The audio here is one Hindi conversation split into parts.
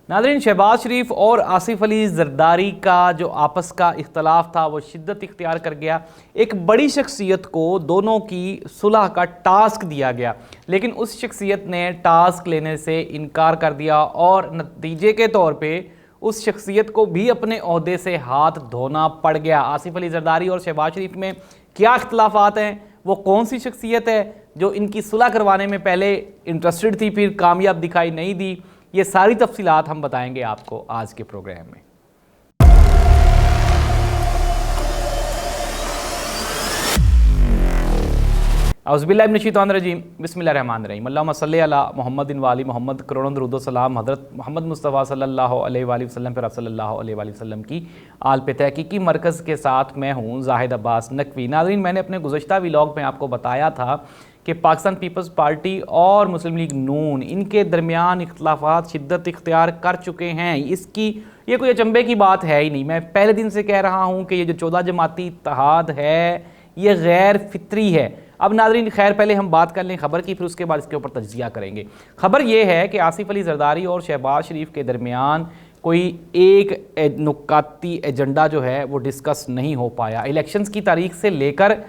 नाज़रीन, शहबाज शरीफ और आसिफ अली जरदारी का जो आपस का इख्तलाफ था वो शिद्दत इख्तियार कर गया। एक बड़ी शख्सियत को दोनों की सुलह का टास्क दिया गया, लेकिन उस शख्सियत ने टास्क लेने से इनकार कर दिया और नतीजे के तौर पे उस शख्सियत को भी अपने ओहदे से हाथ धोना पड़ गया। आसिफ अली जरदारी और शहबाज शरीफ में क्या इख्तलाफात हैं, वो कौन सी शख्सियत है जो इनकी सुलह करवाने में पहले इंटरेस्टेड थी फिर कामयाब दिखाई नहीं दी, ये सारी तफसीलात हम बताएंगे आपको आज के प्रोग्राम में। औज़ुबिल्लाहिमिनश्शैतानिर्रजीम, बिस्मिल्लाहिर्रहमानिर्रहीम। अल्लाहुम्मा सल्लि अला मुहम्मदिन व आलि मुहम्मद, करोड़ों दुरूद व सलाम हज़रत मोहम्मद मुस्तफ़ा सल्लल्लाहु अलैहि वसल्लम पर सल्लल्लाहु अलैहि वसल्लम की आल पे। तहकीकी मरकज़ के साथ मैं हूँ ज़ाहिद अब्बास नकवी। नाज़रीन, मैंने अपने गुज़श्ता व्लॉग में आपको बताया था कि पाकिस्तान पीपल्स पार्टी और मुस्लिम लीग नून इनके दरमियान इख्तलाफात शिद्दत इख्तियार कर चुके हैं। ये कोई अचंभे की बात है ही नहीं। मैं पहले दिन से कह रहा हूँ कि ये जो 14 जमाती इत्तेहाद है ये गैर फितरी है। अब नाज़रीन, खैर पहले हम बात कर लें खबर की, फिर उसके बाद इसके ऊपर तज्जिया करेंगे। खबर ये है कि आसिफ अली जरदारी और शहबाज शरीफ के दरमियान कोई एक नुकाती एजेंडा जो है वो डिस्कस नहीं हो पाया। इलेक्शंस की तारीख से लेकर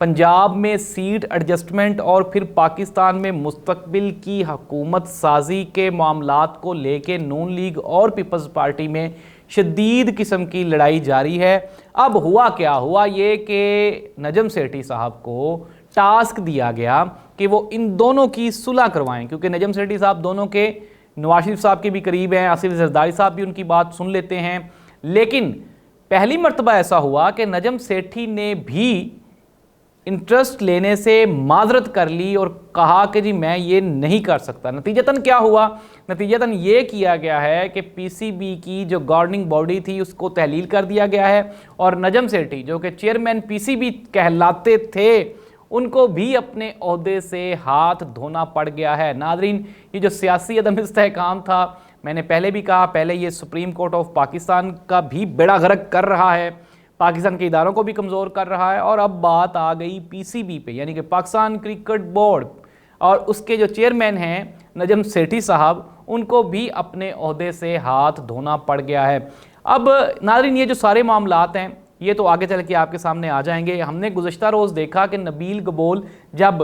पंजाब में सीट एडजस्टमेंट और फिर पाकिस्तान में मुस्तकबिल की हुकूमत साजी के मामलात को लेके नून लीग और पीपल्स पार्टी में शदीद किस्म की लड़ाई जारी है। अब हुआ क्या, हुआ ये कि नजम सेठी साहब को टास्क दिया गया कि वो इन दोनों की सुलह करवाएं, क्योंकि नजम सेठी साहब दोनों के नवाज शरीफ साहब के भी करीब हैं, आसिफ जरदारी साहब भी उनकी बात सुन लेते हैं। लेकिन पहली मर्तबा ऐसा हुआ कि नजम सेठी ने भी इंटरेस्ट लेने से माजरत कर ली और कहा कि जी मैं ये नहीं कर सकता। नतीजतन क्या हुआ, नतीजतन ये किया गया है कि पीसीबी की जो गवर्निंग बॉडी थी उसको तहलील कर दिया गया है और नजम सेठी जो कि चेयरमैन पीसीबी कहलाते थे उनको भी अपने ओहदे से हाथ धोना पड़ गया है। नाज़रीन, ये जो सियासी अदम इस्तेहकाम था, मैंने पहले भी कहा, पहले ये सुप्रीम कोर्ट ऑफ पाकिस्तान का भी बेड़ा गर्क कर रहा है, पाकिस्तान के इदारों को भी कमज़ोर कर रहा है और अब बात आ गई पीसीबी पे, यानी कि पाकिस्तान क्रिकेट बोर्ड, और उसके जो चेयरमैन हैं नजम सेठी साहब, उनको भी अपने ओहदे से हाथ धोना पड़ गया है। अब नाज़रीन, ये जो सारे मामलात हैं ये तो आगे चल के आपके सामने आ जाएंगे। हमने गुज़श्ता रोज़ देखा कि नबील गबोल जब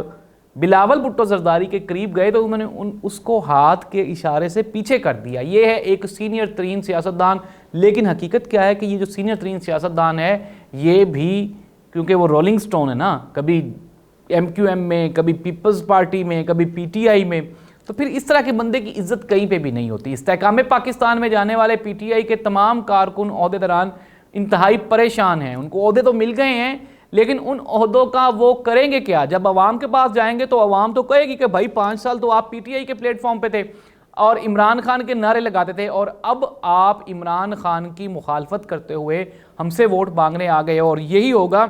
बिलावल भुट्टो जरदारी के करीब गए तो उन्होंने उसको हाथ के इशारे से पीछे कर दिया। ये है एक सीनियर तरीन सियासतदान, लेकिन हकीकत क्या है कि ये जो सीनियर तरीन सियासतदान है ये भी, क्योंकि वो रोलिंग स्टोन है ना, कभी MQM में, कभी पीपल्स पार्टी में, कभी PTI में, तो फिर इस तरह के बंदे की इज्जत कहीं पे भी नहीं होती। इस्तेहकाम पाकिस्तान में जाने वाले PTI के तमाम कारकुन ओहदेदारान इंतहाई परेशान हैं। उनको ओहदे तो मिल गए हैं, लेकिन उन ओहदों का वो करेंगे क्या? जब अवाम के पास जाएंगे तो अवाम तो कहेगी कि भाई 5 साल तो आप PTI के प्लेटफॉर्म पे थे और इमरान खान के नारे लगाते थे और अब आप इमरान खान की मुखालफत करते हुए हमसे वोट मांगने आ गए। और यही होगा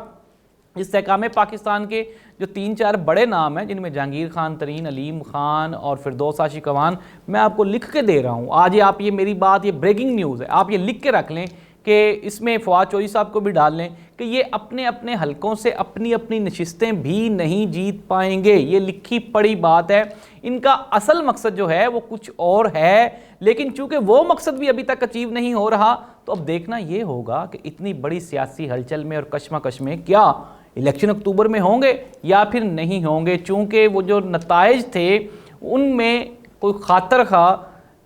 इस्तेहकाम पाकिस्तान के जो 3-4 बड़े नाम हैं, जिनमें जहांगीर खान तरीन, अलीम खान और फिरदौस आशिक अवान, मैं आपको लिख के दे रहा हूँ आज। आप ये मेरी बात, ये ब्रेकिंग न्यूज़ है, आप ये लिख के रख लें कि इसमें फवाद चौधरी साहब को भी डाल लें कि ये अपने अपने हलकों से अपनी अपनी नशिस्तें भी नहीं जीत पाएंगे। ये लिखी पड़ी बात है। इनका असल मकसद जो है वो कुछ और है, लेकिन चूंकि वो मकसद भी अभी तक अचीव नहीं हो रहा, तो अब देखना ये होगा कि इतनी बड़ी सियासी हलचल में और कशमकश में क्या इलेक्शन अक्टूबर में होंगे या फिर नहीं होंगे। चूँकि वो जो नताइज थे उनमें कोई खातर खा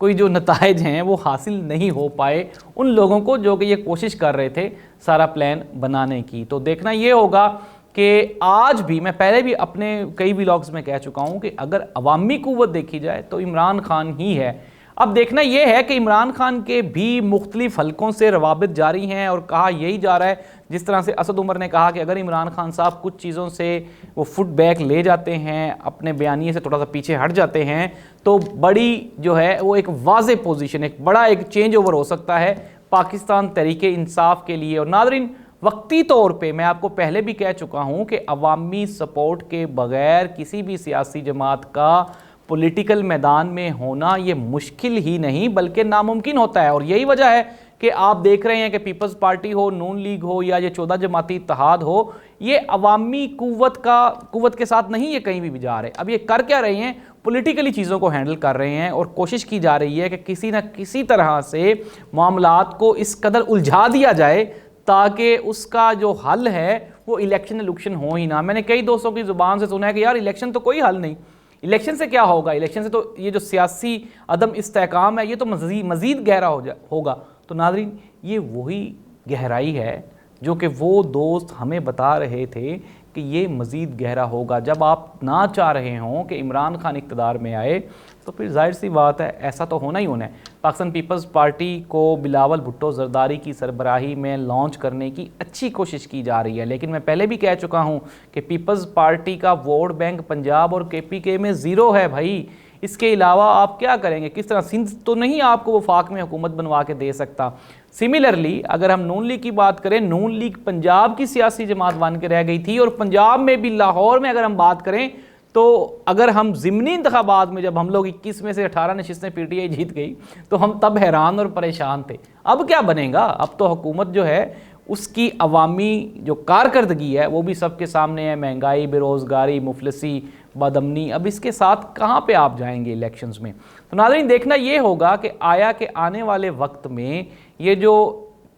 कोई जो नताइज हैं वो हासिल नहीं हो पाए उन लोगों को जो कि ये कोशिश कर रहे थे सारा प्लान बनाने की। तो देखना ये होगा कि आज भी, मैं पहले भी अपने कई व्लॉग्स में कह चुका हूँ कि अगर अवामी कुव्वत देखी जाए तो इमरान खान ही है। अब देखना यह है कि इमरान खान के भी मुख्तलिफ हलकों से रवाबित जारी हैं और कहा यही जा रहा है, जिस तरह से असद उमर ने कहा कि अगर इमरान खान साहब कुछ चीज़ों से वो फुट बैक ले जाते हैं, अपने बयानिए से थोड़ा सा पीछे हट जाते हैं, तो बड़ी जो है वो एक वाज़े पोजीशन, एक बड़ा एक चेंज ओवर हो सकता है पाकिस्तान तहरीक इंसाफ के लिए। और नाज़रीन, वक्ती तौर पे मैं आपको पहले भी कह चुका हूँ कि अवामी सपोर्ट के बगैर किसी भी सियासी जमात का पॉलिटिकल मैदान में होना ये मुश्किल ही नहीं बल्कि नामुमकिन होता है। और यही वजह है कि आप देख रहे हैं कि पीपल्स पार्टी हो, नून लीग हो या ये 14 जमाती इत्तेहाद हो, ये अवामी कुव्वत के साथ नहीं ये कहीं भी जा रहे। अब ये कर क्या रहे हैं, पॉलिटिकली चीज़ों को हैंडल कर रहे हैं और कोशिश की जा रही है कि किसी न किसी तरह से मामलात को इस कदर उलझा दिया जाए ताकि उसका जो हल है वो इलेक्शन हो ही ना। मैंने कई दोस्तों की ज़ुबान से सुना है कि यार इलेक्शन तो कोई हल नहीं, इलेक्शन से क्या होगा, इलेक्शन से तो ये जो सियासी अदम इस्तेहकाम है ये तो मज़ीद गहरा होगा। तो नाज़रीन, ये वही गहराई है जो कि वो दोस्त हमें बता रहे थे कि ये मज़ीद गहरा होगा। जब आप ना चाह रहे हों कि इमरान खान इक़्तिदार में आए तो फिर जाहिर सी बात है ऐसा तो होना ही होना है। पाकिस्तान पीपल्स पार्टी को बिलावल भुट्टो जरदारी की सरबराही में लॉन्च करने की अच्छी कोशिश की जा रही है, लेकिन मैं पहले भी कह चुका हूँ कि पीपल्स पार्टी का वोट बैंक पंजाब और KPK में ज़ीरो है भाई। इसके अलावा आप क्या करेंगे, किस तरह, सिंध तो नहीं आपको वफाक में हुकूमत बनवा के दे सकता। सिमिलरली अगर हम नून लीग की बात करें, नून लीग पंजाब की सियासी जमात बन के रह गई थी और पंजाब में भी लाहौर में अगर हम बात करें तो अगर हम ज़िमनी इंतखाबात में जब हम लोग 21 में से 18 नशिस्तें PTI जीत गई तो हम तब हैरान और परेशान थे। अब क्या बनेगा, अब तो हुकूमत जो है उसकी अवामी जो कारकर्दगी है वो भी सबके सामने है। महंगाई, बेरोज़गारी, मुफलिसी, बदअमनी, अब इसके साथ कहाँ पे आप जाएंगे इलेक्शंस में। तो नाज़रीन, देखना ये होगा कि आया कि आने वाले वक्त में ये जो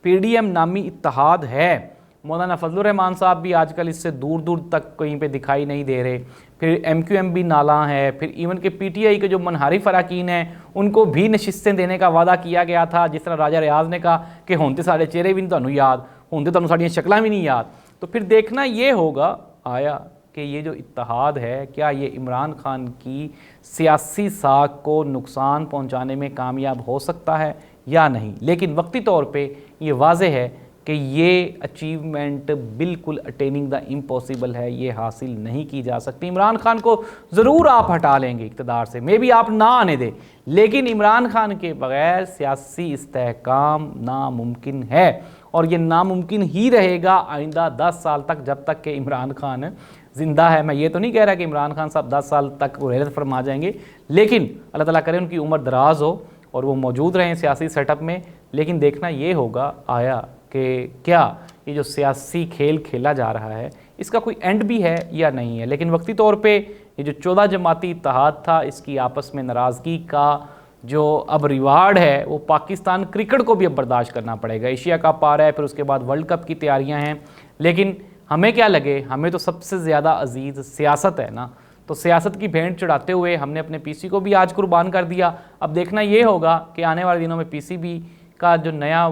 PDM नामी इत्तेहाद है, मौलाना फजलुर रहमान साहब भी आजकल इससे दूर दूर तक कहीं पे दिखाई नहीं दे रहे, फिर MQM भी नाला है, फिर इवन के PTI के जो मनहारिफ अरकान हैं उनको भी नशिस्तें देने का वादा किया गया था। जिस तरह राजा रियाज ने कहा कि होंदे साढ़े चेहरे भी नहीं तुहानू याद, होंदे तुहानू साड़ियां शक्लां भी नहीं याद। तो फिर देखना ये होगा आया कि ये जो इत्तेहाद है क्या ये इमरान खान की सियासी साख को नुकसान पहुँचाने में कामयाब हो सकता है या नहीं। लेकिन वक्ती तौर पर ये वाज़ेह है कि ये अचीवमेंट बिल्कुल अटेनिंग द इम्पॉसिबल है, ये हासिल नहीं की जा सकती। इमरान खान को ज़रूर आप हटा लेंगे इक़्तिदार से, मे बी आप ना आने दें, लेकिन इमरान खान के बग़ैर सियासी इस्तेहकाम नामुमकिन है और ये नामुमकिन ही रहेगा आइंदा 10 साल तक, जब तक कि इमरान खान ज़िंदा है। मैं ये तो नहीं कह रहा कि इमरान खान साहब 10 साल तक रहमत फरमा जाएंगे, लेकिन अल्लाह ताला करे उनकी उम्र दराज हो और वो मौजूद रहें सियासी सेटअप में। लेकिन देखना ये होगा आया कि क्या ये जो सियासी खेल खेला जा रहा है इसका कोई एंड भी है या नहीं है। लेकिन वक्ती तौर पे ये जो 14 जमाती इत्तेहाद था, इसकी आपस में नाराज़गी का जो अब रिवार्ड है वो पाकिस्तान क्रिकेट को भी अब बर्दाश्त करना पड़ेगा। एशिया कप आ रहा है, फिर उसके बाद वर्ल्ड कप की तैयारियां हैं, लेकिन हमें क्या लगे, हमें तो सबसे ज़्यादा अजीज़ सियासत है ना। तो सियासत की भेंट चढ़ाते हुए हमने अपने PC को भी आज कुर्बान कर दिया। अब देखना ये होगा कि आने वाले दिनों में PCB का जो नया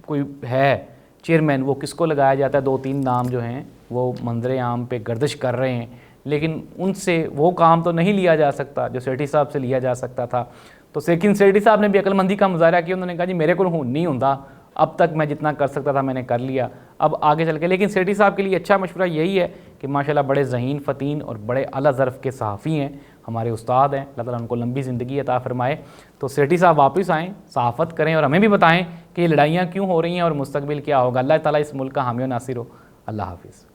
कोई है चेयरमैन वो किसको लगाया जाता है। 2-3 नाम जो हैं वो मंजर आम पे गर्दिश कर रहे हैं, लेकिन उनसे वो काम तो नहीं लिया जा सकता जो सेठी साहब से लिया जा सकता था। तो लेकिन सेठी साहब ने भी अक्लमंदी का मुजाहरा किया, उन्होंने कहा जी मेरे को नहीं होता, अब तक मैं जितना कर सकता था मैंने कर लिया, अब आगे चल के। लेकिन सेठी साहब के लिए अच्छा मशवरा यही है कि माशाल्लाह बड़े ज़हीन फ़तीन और बड़े आला ज़र्फ़ के सहाफ़ी हैं, हमारे उस्ताद हैं, अल्लाह ताला उनको लंबी ज़िंदगी अता फ़रमाए। तो सेठी साहब वापस आएँ, सहाफ़त करें और हमें भी बताएं कि ये लड़ाइयाँ क्यों हो रही हैं और मुस्तकबिल क्या होगा। अल्लाह ताला इस मुल्क का हामी और नासिर हो। अल्लाह हाफ़िज़।